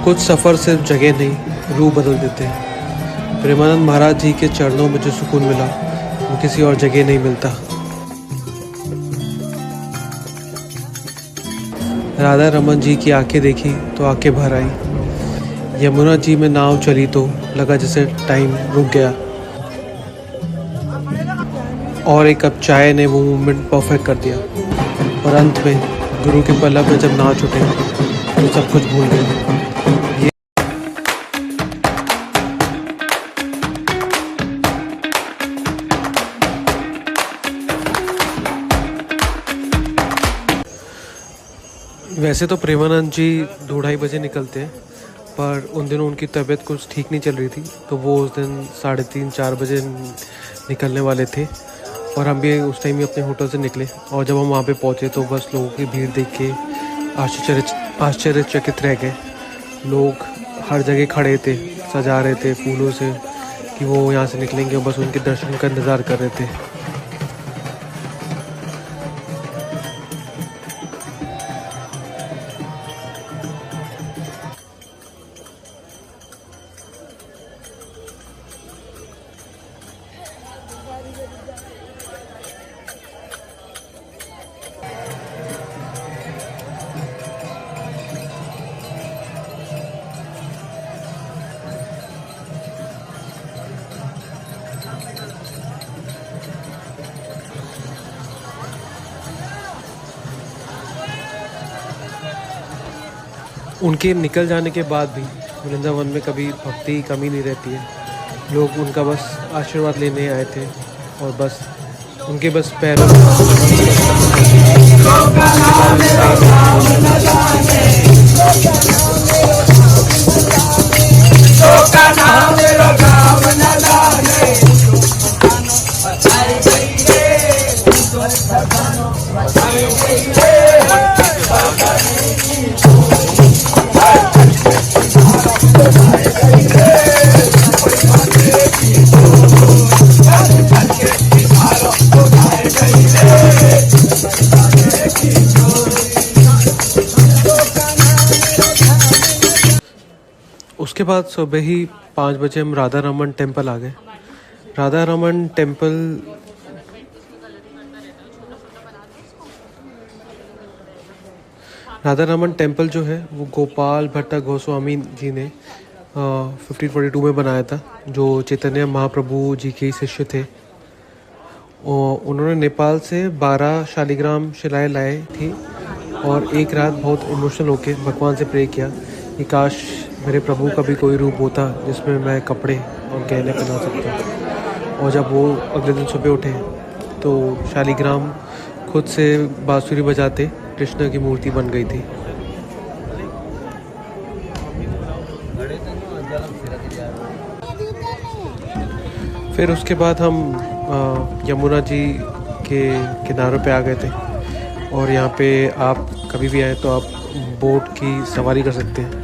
कुछ सफ़र सिर्फ जगह नहीं, रूह बदल देते हैं। प्रेमानंद महाराज जी के चरणों में जो सुकून मिला वो किसी और जगह नहीं मिलता। राधा रमन जी की आंखें देखी तो आंखें भर आई। यमुना जी में नाव चली तो लगा जैसे टाइम रुक गया, और एक कप चाय ने वो मोमेंट परफेक्ट कर दिया। और अंत में गुरु के पल्लव में जब नाव छूटे तो सब कुछ भूल गए। वैसे तो प्रेमानंद जी 2-2:30 बजे निकलते हैं, पर उन दिनों उनकी तबीयत कुछ ठीक नहीं चल रही थी, तो वो उस दिन 3:30-4 बजे निकलने वाले थे। और हम भी उस टाइम ही अपने होटल से निकले, और जब हम वहाँ पे पहुँचे तो बस लोगों की भीड़ देख के आश्चर्यचकित रह गए। लोग हर जगह खड़े थे, सजा रहे थे फूलों से कि वो यहाँ से निकलेंगे, और बस उनके दर्शन का इंतज़ार कर रहे थे। उनके निकल जाने के बाद भी वृंदावन में कभी भक्ति की कमी नहीं रहती है। लोग उनका बस आशीर्वाद लेने आए थे, और बस उनके बस पैरों उसके बाद सुबह ही 5 बजे हम राधा रमन टेम्पल आ गए। राधा रमन टेम्पल जो है वो गोपाल भट्ट गोस्वामी जी ने 1542 में बनाया था, जो चैतन्य महाप्रभु जी के शिष्य थे। और उन्होंने नेपाल से 12 शालिग्राम शिलाएं लाई थी, और एक रात बहुत इमोशनल होके भगवान से प्रे किया कि काश मेरे प्रभु का भी कोई रूप होता जिसमें मैं कपड़े और गहने पहना सकता। और जब वो अगले दिन सुबह उठे तो शालिग्राम खुद से बांसुरी बजाते कृष्ण की मूर्ति बन गई थी। फिर उसके बाद हम यमुना जी के किनारों पे आ गए थे, और यहाँ पे आप कभी भी आए तो आप बोट की सवारी कर सकते हैं,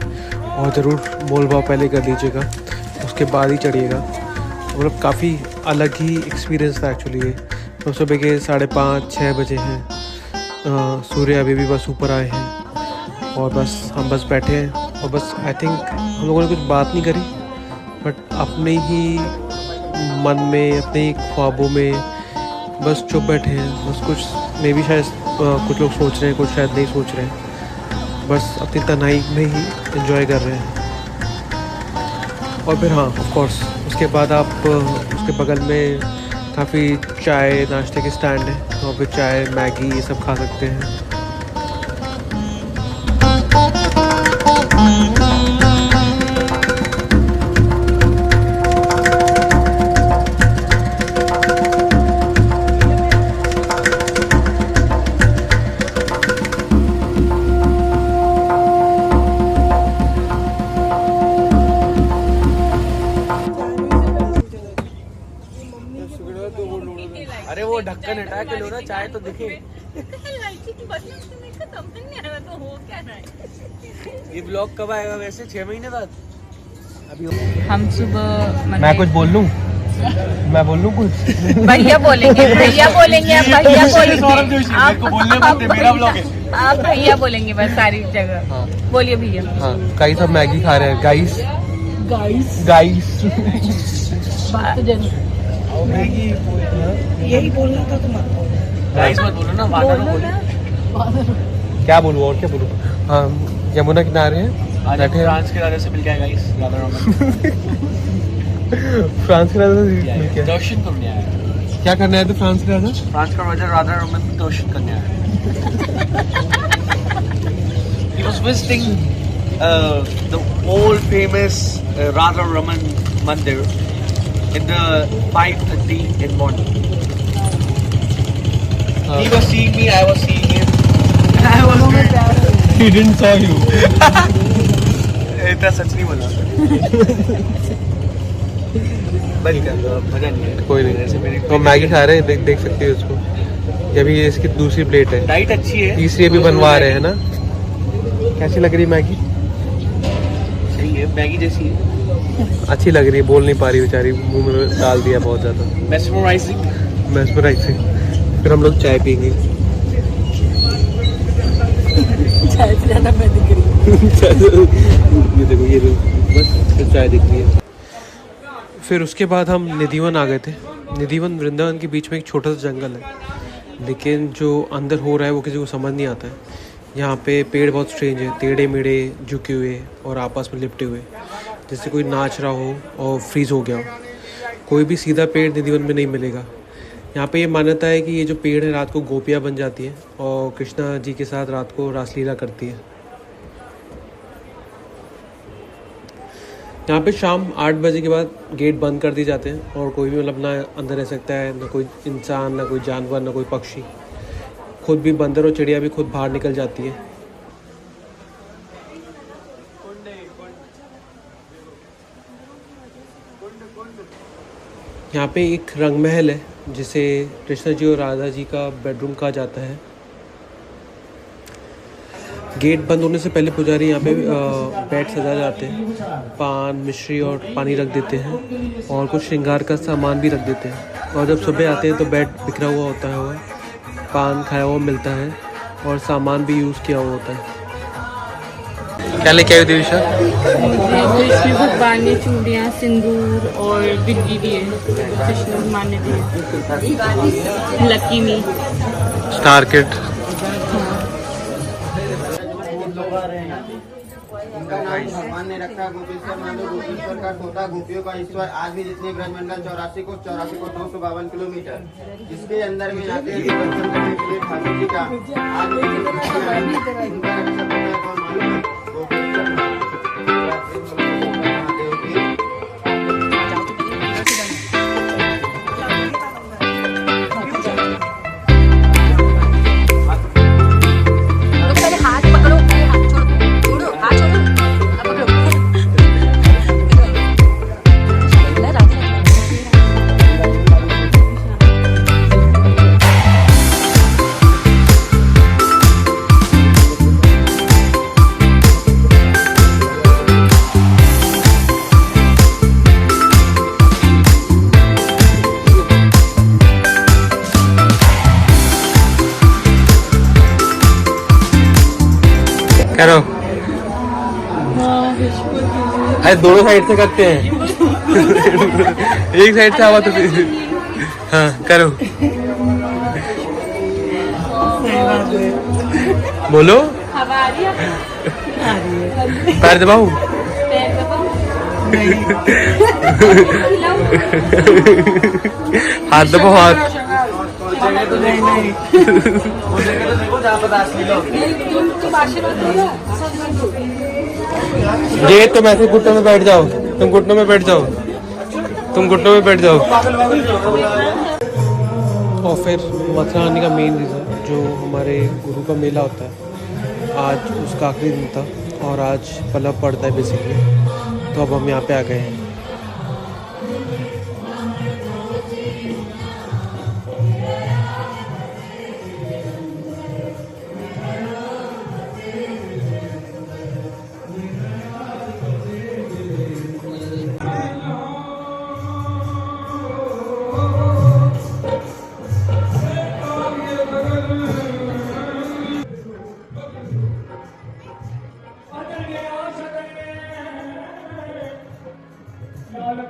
और ज़रूर मोल भाव पहले कर लीजिएगा, उसके बाद ही चढ़िएगा। मतलब काफ़ी अलग ही एक्सपीरियंस था एक्चुअली ये। हम सुबह के 5:30-6 बजे हैं, सूर्य अभी भी बस ऊपर आए हैं, और बस हम बस बैठे हैं, और बस आई थिंक हम लोगों ने कुछ बात नहीं करी, बट अपने ही मन में, अपने ही ख्वाबों में बस चुप बैठे हैं। बस कुछ मे भी शायद कुछ लोग सोच रहे हैं, कुछ शायद नहीं सोच रहे हैं, बस अपनी तन्हाई में ही एंजॉय कर रहे हैं। और फिर हाँ, ऑफ कोर्स उसके बाद आप उसके बगल में काफ़ी चाय नाश्ते के स्टैंड है, वहाँ पे चाय मैगी ये सब खा सकते हैं। अरे वो ढक्कन हटा के लो ना, चाय तो दिखे। ये ब्लॉग कब आएगा वैसे? 6 महीने बाद? अभी हम सुबह मैं कुछ बोल लूं? मैं बोल लूँ कुछ? भैया बोलेंगे, भैया बोलेंगे, आप भैया बोलेंगे, आप भैया बोलेंगे बस सारी जगह। हाँ। बोलिए भैया। हाँ गाइस, हम मैगी खा रहे हैं गाइस। यही बोलना था तुम्हारा। गाइस मत बोलो ना, वादा बोलो। क्या बोलूँ और क्या बोलूँ? हाँ, यमुना किनारे हैं आज बैठे हैं। फ्रांस के राजा से मिल गया गाइस, राधा रमन। फ्रांस के राजा से मिल के। दर्शन करने आया। क्या करने आए थे फ्रांस के राजा? फ्रांस का राजा राधा रमन दर्शन करने आया। He was visiting the old famous Radha Raman Mandir in the 5:30 in morning. He was seeing me, I was seeing him. I was doing. He didn't saw you. इतना सच नहीं बोला। बंद कर दो, मजा नहीं है। कोई नहीं, तो मैगी खा रहे हैं, देख सकते हो उसको। ये भी इसकी दूसरी प्लेट है, डाइट अच्छी है। तीसरी अभी बनवा रहे हैं ना। कैसी लग रही है मैगी? सही है, मैगी जैसी है। अच्छी लग रही है, बोल नहीं पा रही बेचारी, मुंह में डाल दिया बहुत ज्यादा। मेस्मराइजिंग। फिर हम लोग चाय पियेंगे। चाय से ज्यादा मैं दिख रही ये देखो, ये बस फिर चाय दिख रही है। फिर उसके बाद हम निधिवन आ गए थे। निधिवन वृंदावन के बीच में एक छोटा सा जंगल है, लेकिन जो अंदर हो रहा है वो किसी को समझ नहीं आता है। यहाँ पे पेड़ बहुत स्ट्रेंज है, टेढ़े मेढ़े झुके हुए और आपस में लिपटे हुए, जैसे कोई नाच रहा हो और फ्रीज हो गया हो। कोई भी सीधा पेड़ निधिवन में नहीं मिलेगा। यहाँ पे ये मान्यता है कि ये जो पेड़ है रात को गोपियाँ बन जाती हैं और कृष्णा जी के साथ रात को रासलीला करती है। यहाँ पे शाम 8 बजे के बाद गेट बंद कर दिए जाते हैं और कोई भी मतलब ना अंदर रह सकता है, ना कोई इंसान, ना कोई जानवर, ना कोई पक्षी। खुद भी बंदर और चिड़िया भी खुद बाहर निकल जाती है। यहाँ पे एक रंग महल है जिसे कृष्ण जी और राधा जी का बेडरूम कहा जाता है। गेट बंद होने से पहले पुजारी यहाँ पे बेड सजा जाते हैं, पान, मिश्री और पानी रख देते हैं और कुछ श्रृंगार का सामान भी रख देते हैं। और जब सुबह आते हैं तो बेड बिखरा हुआ होता है, पान खाया हुआ मिलता है और सामान भी यूज़ किया हुआ होता है। क्या लेके आई दिविशा? कृष्ण भगवान ने चूड़ियाँ, सिंदूर और बिग्गी दिए, कृष्ण भगवान ने दिए, लकी मी, स्टार किड। भगवान ने रखा गोपेश्वर मानो गोपेश्वर का छोटा गोपियों का ईश्वर। आज भी जितने ब्रजमंडल 84 को 252 किलोमीटर जिसके अंदर में आते हैं दर्शन करने के लिए ठाकुर जी का। आज करो। अरे दोनों साइड से करते हैं। एक साइड से आवा तो हाँ करो। बोलो। पैर दबाऊं? हाथ दबाओ, हाथ। ये तुम ऐसे घुटनों में बैठ जाओ, तुम घुटनों में बैठ जाओ, तुम घुटनों में बैठ जाओ। और फिर मथुरा आने का मेन रीज़न जो हमारे गुरु का मेला होता है, आज उसका आखिरी दिन था और आज पलब पड़ता है बेसिकली, तो अब हम यहाँ पे आ गए हैं। यहाँ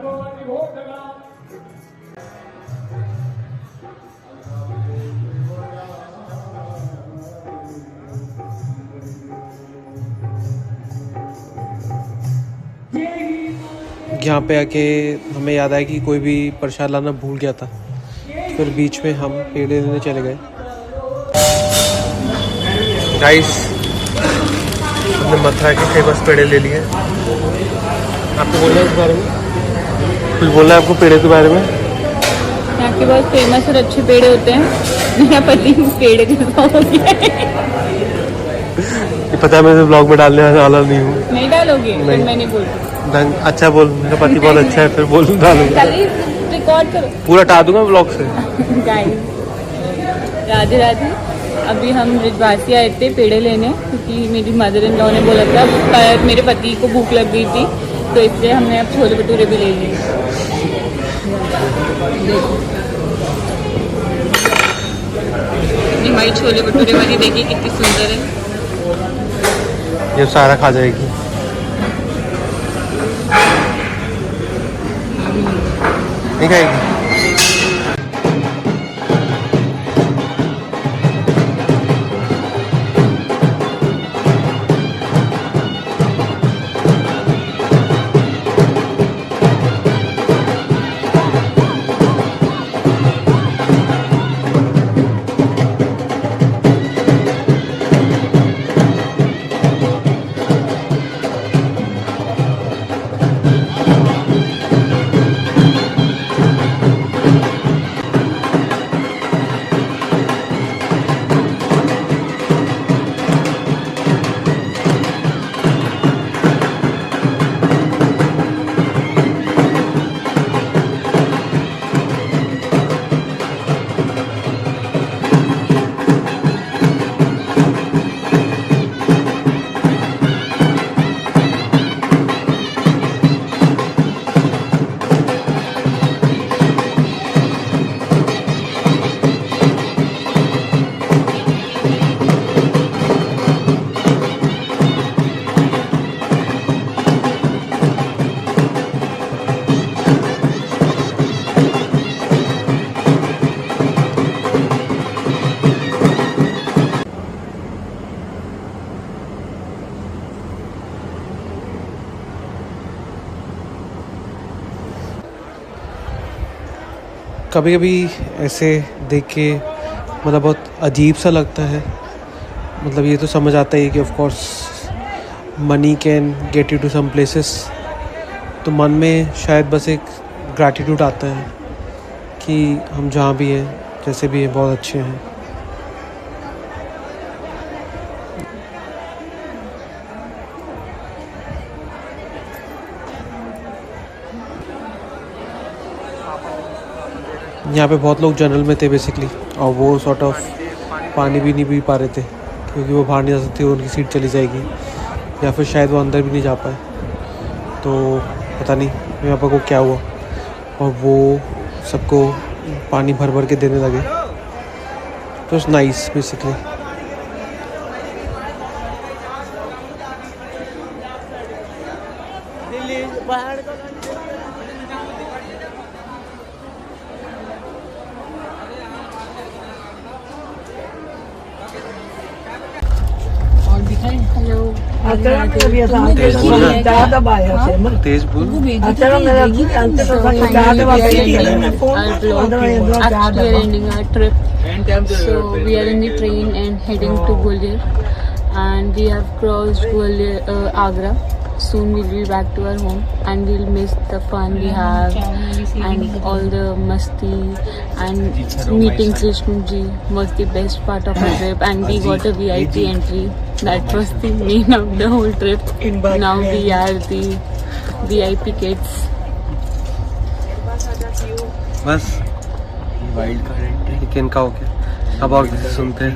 पे आके हमें याद आया कि कोई भी प्रसाद लाना भूल गया था, फिर बीच में हम पेड़े लेने चले गए। गाइस, हमने मथुरा के फेमस पेड़े ले लिए। आपको बोलना है इस बारे में? कुछ बोलना है आपको पेड़े के बारे में? यहाँ के बहुत फेमस और अच्छे पेड़े होते हैं। मेरा पति पेड़े के साथ हो गया है। ये पता है मैं ब्लॉग में डालने वाला नहीं हूँ। नहीं डालोगे? नहीं। तो मैं नहीं बोलती। अच्छा बोल, मेरा पति बहुत अच्छा है, फिर बोल डालूंगा। रिकॉर्ड करो, पूरा हटा दूंगा ब्लॉग से। गाइस, राधे राधे। अभी हम ब्रिजवासी आए थे पेड़े लेने, क्योंकि मेरी मदर इन लॉ ने बोला था, पर मेरे पति को भूख लग गई थी, तो इसलिए हमने अब छोले भटूरे भी ले लिए। हमारी छोले भटूरे वाली देखिए कितनी सुंदर है। ये सारा खा जाएगी। नहीं खाएगी? कभी कभी ऐसे देख के मतलब बहुत अजीब सा लगता है। मतलब ये तो समझ आता ही है कि of course money can get you to some places, तो मन में शायद बस एक ग्रैटिट्यूड आता है कि हम जहाँ भी हैं, जैसे भी हैं, बहुत अच्छे हैं। यहाँ पे बहुत लोग जनरल में थे बेसिकली, और वो सॉर्ट ऑफ पानी भी नहीं पी पा रहे थे क्योंकि वो बाहर नहीं जा सकते, उनकी सीट चली जाएगी, या फिर शायद वो अंदर भी नहीं जा पाए। तो पता नहीं यहाँ पर को क्या हुआ, और वो सबको पानी भर भर के देने लगे। तो इट्स नाइस बेसिकली। तेज बोल। So we are in the train and heading to Gwalior, and we have crossed Gwalior, Agra. Soon we'll be back to our home, and we'll miss the fun we have and all the masti and meeting Krishna ji was the best part of our trip, and we got a VIP entry. That was the main of the whole trip. Now we are the VIP kids. बस wild card entry इनका हो गया। अब और किसी सुनते हैं।